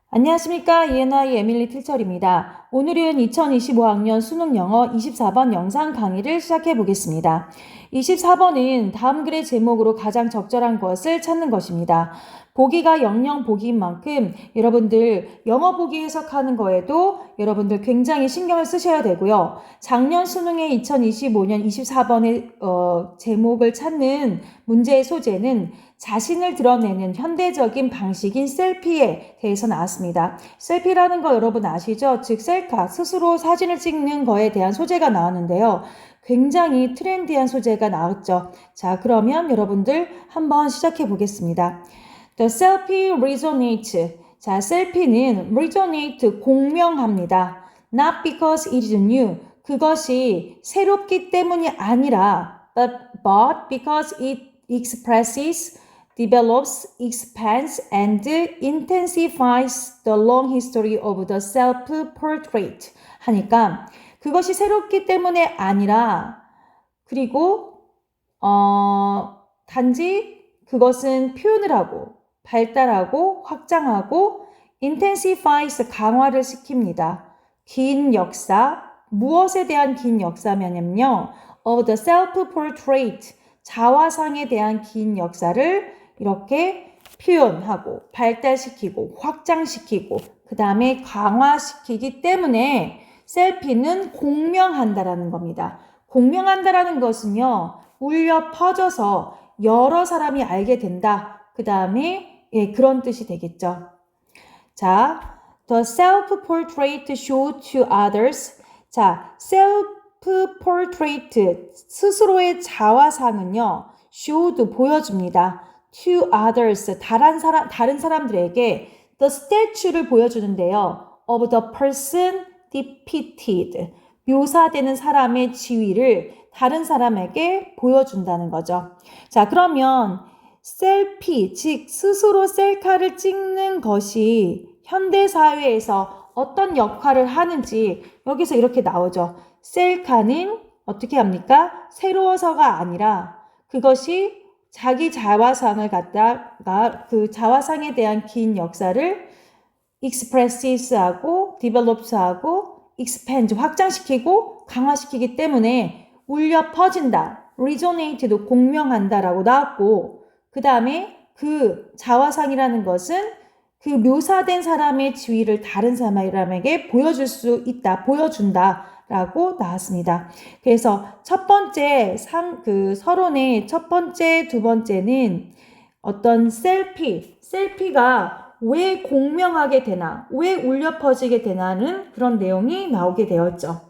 안녕하십니까. ENI 에밀리 필철입니다. 오늘은 2025학년 수능 영어 24번 영상 강의를 시작해 보겠습니다. 24번은 다음 글의 제목으로 가장 적절한 것을 찾는 것입니다. 보기가 영영 보기인 만큼 여러분들 영어 보기 해석하는 거에도 여러분들 굉장히 신경을 쓰셔야 되고요. 작년 수능의 2025년 24번의 제목을 찾는 문제의 소재는 자신을 드러내는 현대적인 방식인 셀피에 대해서 나왔습니다. 셀피라는 거 여러분 아시죠? 즉 셀카, 스스로 사진을 찍는 거에 대한 소재가 나왔는데요. 굉장히 트렌디한 소재가 나왔죠. 자, 그러면 여러분들 한번 시작해 보겠습니다. The selfie resonates. 자, 셀피는 resonate, 공명합니다. Not because it is new. 그것이 새롭기 때문이 아니라 but because it expresses, develops, expands, and intensifies the long history of the self-portrait. 하니까 그것이 새롭기 때문에 아니라 그리고 단지 그것은 표현을 하고 발달하고 확장하고 intensifies, 강화를 시킵니다. 긴 역사, 무엇에 대한 긴 역사면요. of the self-portrait, 자화상에 대한 긴 역사를 이렇게 표현하고 발달시키고 확장시키고 그 다음에 강화시키기 때문에 셀피는 공명한다라는 겁니다. 공명한다라는 것은요. 울려 퍼져서 여러 사람이 알게 된다. 그 다음에 그런 뜻이 되겠죠. 자, the self-portrait show to others. 자, self-portrait, 스스로의 자화상은요, showed, 보여줍니다. to others, 다른 사람들에게 the statue를 보여주는데요. of the person depicted, 묘사되는 사람의 지위를 다른 사람에게 보여준다는 거죠. 자, 그러면 셀피, 즉 스스로 셀카를 찍는 것이 현대사회에서 어떤 역할을 하는지 여기서 이렇게 나오죠. 셀카는 어떻게 합니까? 새로워서가 아니라 그것이 자기 자화상을 갖다가 그 자화상에 대한 긴 역사를 expresses하고 develops하고 expand, 확장시키고 강화시키기 때문에 울려 퍼진다. resonate도 공명한다라고 나왔고 그 다음에 그 자화상이라는 것은 그 묘사된 사람의 지위를 다른 사람에게 보여줄 수 있다, 보여준다 라고 나왔습니다. 그래서 첫 번째 서론의 첫 번째, 두 번째는 어떤 셀피가 왜 공명하게 되나, 왜 울려 퍼지게 되나는 그런 내용이 나오게 되었죠.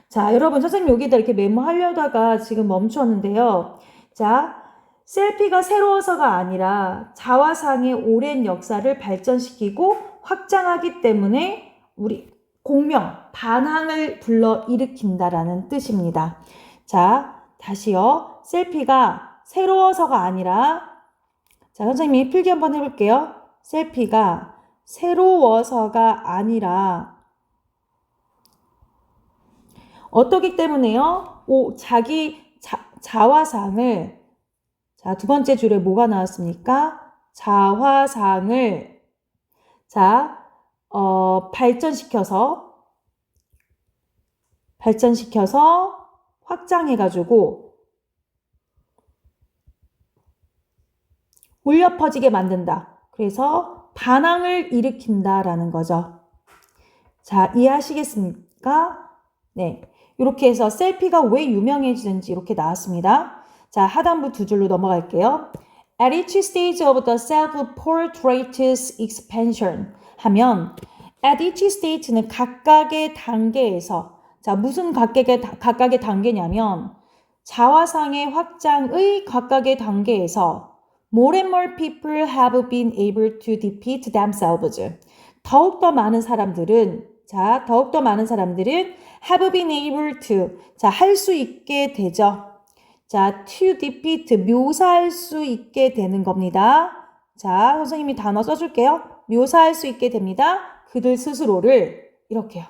자, 여러분 선생님 여기다 이렇게 메모하려다가 지금 멈췄는데요. 자, 셀피가 새로워서가 아니라 자화상의 오랜 역사를 발전시키고 확장하기 때문에 우리 공명, 반항을 불러일으킨다라는 뜻입니다. 자, 다시요. 셀피가 새로워서가 아니라 자, 선생님이 필기 한번 해볼게요. 셀피가 새로워서가 아니라 어떻기 때문에요? 자기 자화상을 자, 두 번째 줄에 뭐가 나왔습니까? 자화상을 발전시켜서 확장해가지고 울려 퍼지게 만든다. 그래서 반항을 일으킨다라는 거죠. 자, 이해하시겠습니까? 네. 이렇게 해서 셀피가 왜 유명해지는지 이렇게 나왔습니다. 자, 하단부 두 줄로 넘어갈게요. At each stage of the self-portrait's expansion 하면 at each stage는 각각의 단계에서 자, 무슨 각각의 단계냐면 자화상의 확장의 각각의 단계에서 more and more people have been able to depict themselves. 더욱더 많은 사람들은 have been able to 할 수 있게 되죠. 자, to depict, 묘사할 수 있게 되는 겁니다. 자, 선생님이 단어 써줄게요. 묘사할 수 있게 됩니다. 그들 스스로를 이렇게요.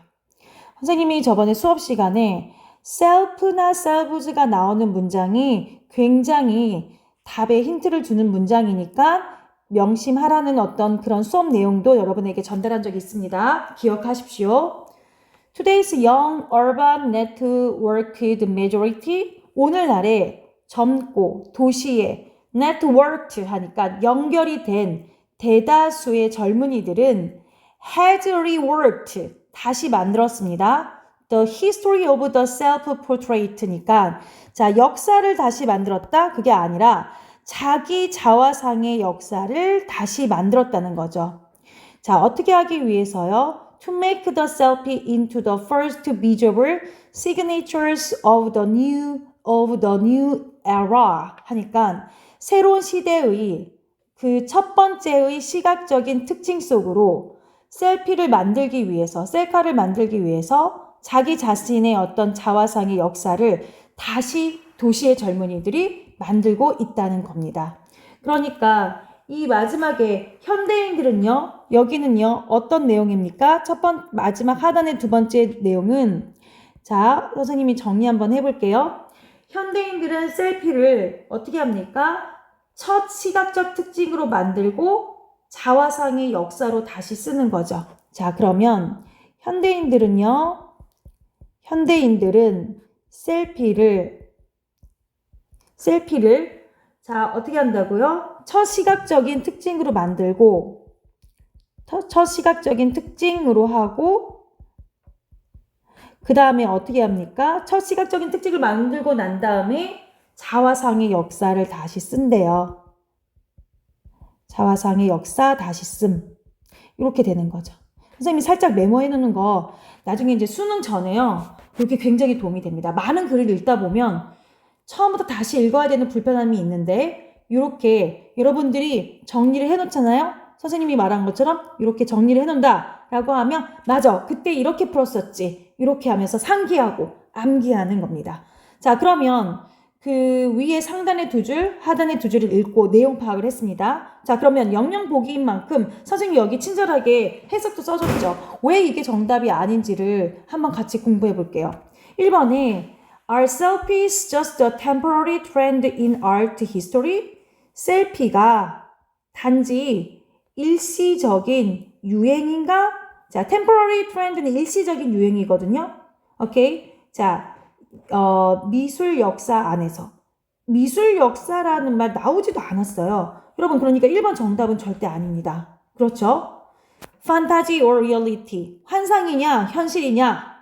선생님이 저번에 수업 시간에 self나 selves가 나오는 문장이 굉장히 답에 힌트를 주는 문장이니까 명심하라는 어떤 그런 수업 내용도 여러분에게 전달한 적이 있습니다. 기억하십시오. Today's young urban networked majority, 오늘날의 젊고 도시에 networked 하니까 연결이 된 대다수의 젊은이들은 has reworked, 다시 만들었습니다. The history of the self-portrait니까 자, 역사를 다시 만들었다? 그게 아니라 자기 자화상의 역사를 다시 만들었다는 거죠. 자, 어떻게 하기 위해서요? To make the selfie into the first visible signatures of the new era 하니까 새로운 시대의 그 첫 번째의 시각적인 특징 속으로 셀카를 만들기 위해서 자기 자신의 어떤 자화상의 역사를 다시 도시의 젊은이들이 만들고 있다는 겁니다. 그러니까 이 마지막에 현대인들은요, 여기는요, 어떤 내용입니까? 마지막 하단의 두 번째 내용은, 자, 선생님이 정리 한번 해볼게요. 현대인들은 셀피를 어떻게 합니까? 첫 시각적 특징으로 만들고 자화상의 역사로 다시 쓰는 거죠. 자, 그러면 현대인들은 셀피를 자, 어떻게 한다고요? 첫 시각적인 특징으로 만들고 첫 시각적인 특징으로 하고 그 다음에 어떻게 합니까? 첫 시각적인 특징을 만들고 난 다음에 자화상의 역사를 다시 쓴대요. 자화상의 역사 다시 씀. 이렇게 되는 거죠. 선생님이 살짝 메모해 놓는 거 나중에 이제 수능 전에요. 그렇게 굉장히 도움이 됩니다. 많은 글을 읽다 보면 처음부터 다시 읽어야 되는 불편함이 있는데 이렇게 여러분들이 정리를 해놓잖아요. 선생님이 말한 것처럼 이렇게 정리를 해놓는다 라고 하면 맞아, 그때 이렇게 풀었었지, 이렇게 하면서 상기하고 암기하는 겁니다. 자, 그러면 그 위에 상단의 두 줄, 하단의 두 줄을 읽고 내용 파악을 했습니다. 자, 그러면 영영 보기인 만큼 선생님이 여기 친절하게 해석도 써줬죠. 왜 이게 정답이 아닌지를 한번 같이 공부해 볼게요. 1번에 Are selfies just a temporary trend in art history? 셀피가 단지 일시적인 유행인가? 자, temporary trend는 일시적인 유행이거든요. 오케이? 자, 미술 역사 안에서. 미술 역사라는 말 나오지도 않았어요. 여러분, 그러니까 1번 정답은 절대 아닙니다. 그렇죠? Fantasy or reality. 환상이냐, 현실이냐.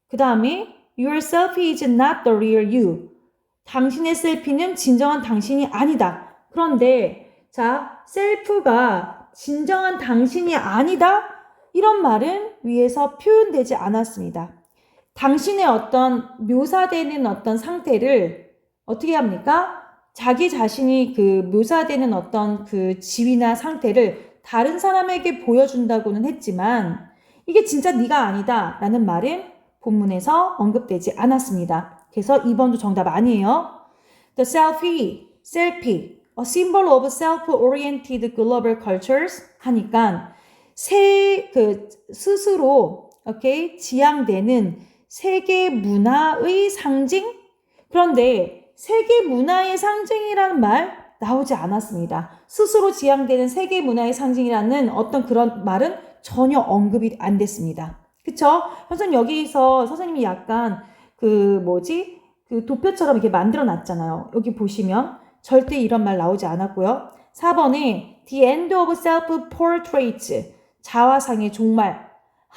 그 다음에 Your selfie is not the real you. 당신의 셀피는 진정한 당신이 아니다. 그런데 자, 셀프가 진정한 당신이 아니다? 이런 말은 위에서 표현되지 않았습니다. 당신의 어떤 묘사되는 어떤 상태를 어떻게 합니까? 자기 자신이 그 묘사되는 어떤 그 지위나 상태를 다른 사람에게 보여준다고는 했지만 이게 진짜 네가 아니다 라는 말은 본문에서 언급되지 않았습니다. 그래서 2번도 정답 아니에요. The selfie, a symbol of self-oriented global cultures 하니까 스스로 지향되는 세계 문화의 상징? 그런데 세계 문화의 상징이라는 말 나오지 않았습니다. 스스로 지향되는 세계 문화의 상징이라는 어떤 그런 말은 전혀 언급이 안 됐습니다. 그쵸? 선생님 여기서 선생님이 약간 그 도표처럼 이렇게 만들어 놨잖아요. 여기 보시면 절대 이런 말 나오지 않았고요. 4번에 The end of self-portraits, 자화상의 종말.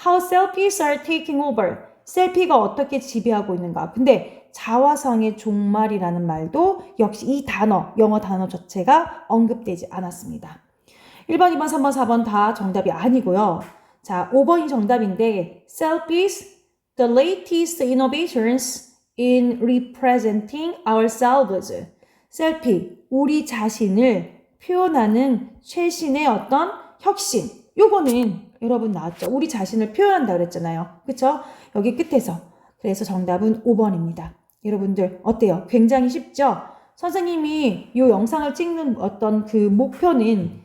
How selfies are taking over, 셀피가 어떻게 지배하고 있는가. 근데 자화상의 종말이라는 말도 역시 이 단어, 영어 단어 자체가 언급되지 않았습니다. 1번, 2번, 3번, 4번 다 정답이 아니고요. 자, 5번이 정답인데 selfies, the latest innovations in representing ourselves. 셀피, 우리 자신을 표현하는 최신의 어떤 혁신. 요거는 여러분 나왔죠? 우리 자신을 표현한다 그랬잖아요. 그쵸? 여기 끝에서. 그래서 정답은 5번입니다. 여러분들 어때요? 굉장히 쉽죠? 선생님이 이 영상을 찍는 어떤 그 목표는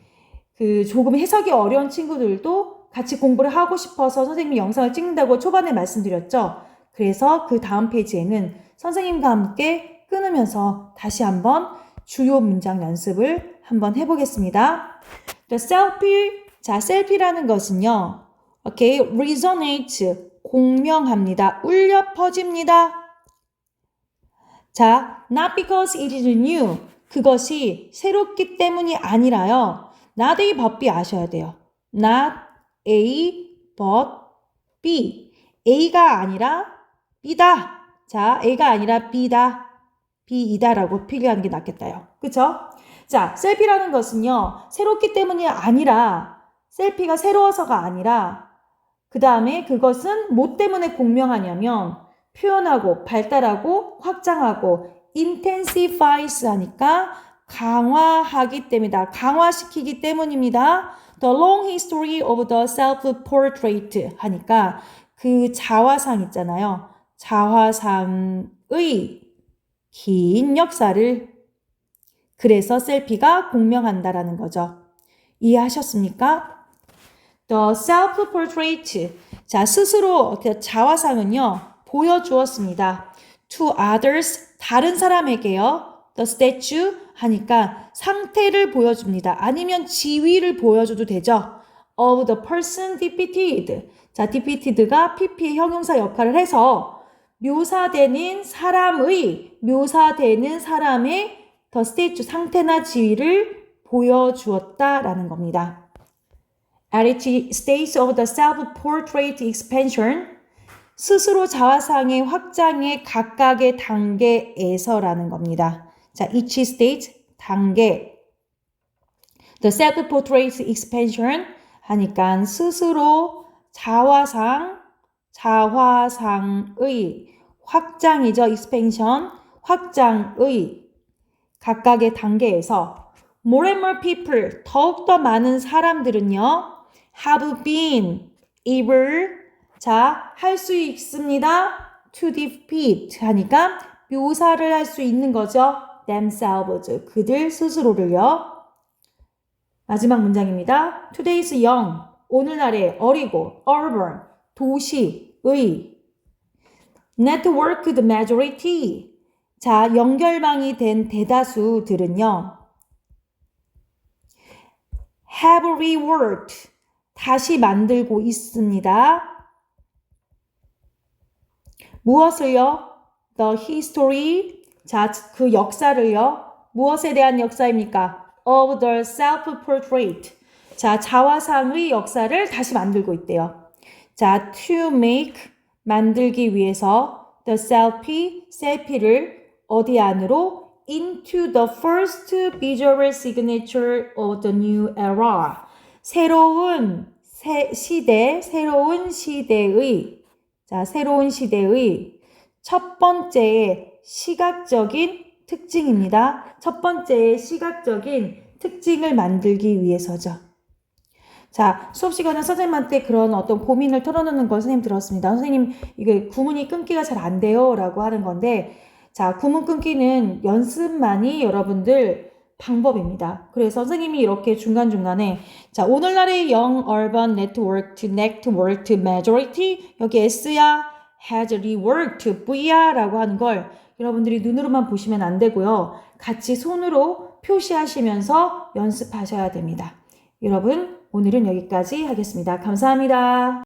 그 조금 해석이 어려운 친구들도 같이 공부를 하고 싶어서 선생님이 영상을 찍는다고 초반에 말씀드렸죠? 그래서 그 다음 페이지에는 선생님과 함께 끊으면서 다시 한번 주요 문장 연습을 한번 해보겠습니다. The selfie, 자, 셀피라는 것은요. 오케이, resonate, 공명합니다. 울려 퍼집니다. 자, not because it is new. 그것이 새롭기 때문이 아니라요. not A, but B 아셔야 돼요. not A, but B. A가 아니라 B다. 자, A가 아니라 B다. B이다라고 필기하는 게 낫겠다요. 그쵸? 자, 셀피라는 것은요. 새롭기 때문이 아니라 셀피가 새로워서가 아니라 그 다음에 그것은 뭐 때문에 공명하냐면 표현하고 발달하고 확장하고 intensifies 하니까 강화하기 때문이다. 강화시키기 때문입니다. The long history of the self-portrait 하니까 그 자화상 있잖아요. 자화상의 긴 역사를 그래서 셀피가 공명한다라는 거죠. 이해하셨습니까? The self-portrait. 자, 스스로 자화상은요. 보여주었습니다. To others. 다른 사람에게요. The statue 하니까 상태를 보여줍니다. 아니면 지위를 보여줘도 되죠. Of the person depicted. 자, depicted가 pp의 형용사 역할을 해서 묘사되는 사람의 the statue 상태나 지위를 보여주었다라는 겁니다. At each stage of the self-portrait expansion, 스스로 자화상의 확장의 각각의 단계에서라는 겁니다. 자, each stage, 단계. The self-portrait expansion 하니까 스스로 자화상의 확장이죠. expansion, 확장의 각각의 단계에서 more and more people, 더욱더 많은 사람들은요. have been able, 자, 할 수 있습니다. to depict 하니까 묘사를 할 수 있는 거죠. themselves, 그들 스스로를요. 마지막 문장입니다. Today's young, 오늘날의 어리고 urban, 도시의 networked majority, 자, 연결망이 된 대다수들은요. have reworked, 다시 만들고 있습니다. 무엇을요? The history, 자, 그 역사를요. 무엇에 대한 역사입니까? Of the self-portrait. 자, 자화상의 역사를 다시 만들고 있대요. 자, to make, 만들기 위해서 the 셀피를 어디 안으로? Into the first visual signature of the new era. 새로운 시대의 첫 번째의 시각적인 특징입니다. 첫 번째의 시각적인 특징을 만들기 위해서죠. 자, 수업 시간에 선생님한테 그런 어떤 고민을 털어놓는 거 선생님 들었습니다. 선생님, 이게 구문이 끊기가 잘 안 돼요. 라고 하는 건데, 자, 구문 끊기는 연습만이 여러분들 방법입니다. 그래서 선생님이 이렇게 중간중간에 자, 오늘날의 young urban networked majority 여기 S야 has reworked V야 라고 하는 걸 여러분들이 눈으로만 보시면 안 되고요. 같이 손으로 표시하시면서 연습하셔야 됩니다. 여러분, 오늘은 여기까지 하겠습니다. 감사합니다.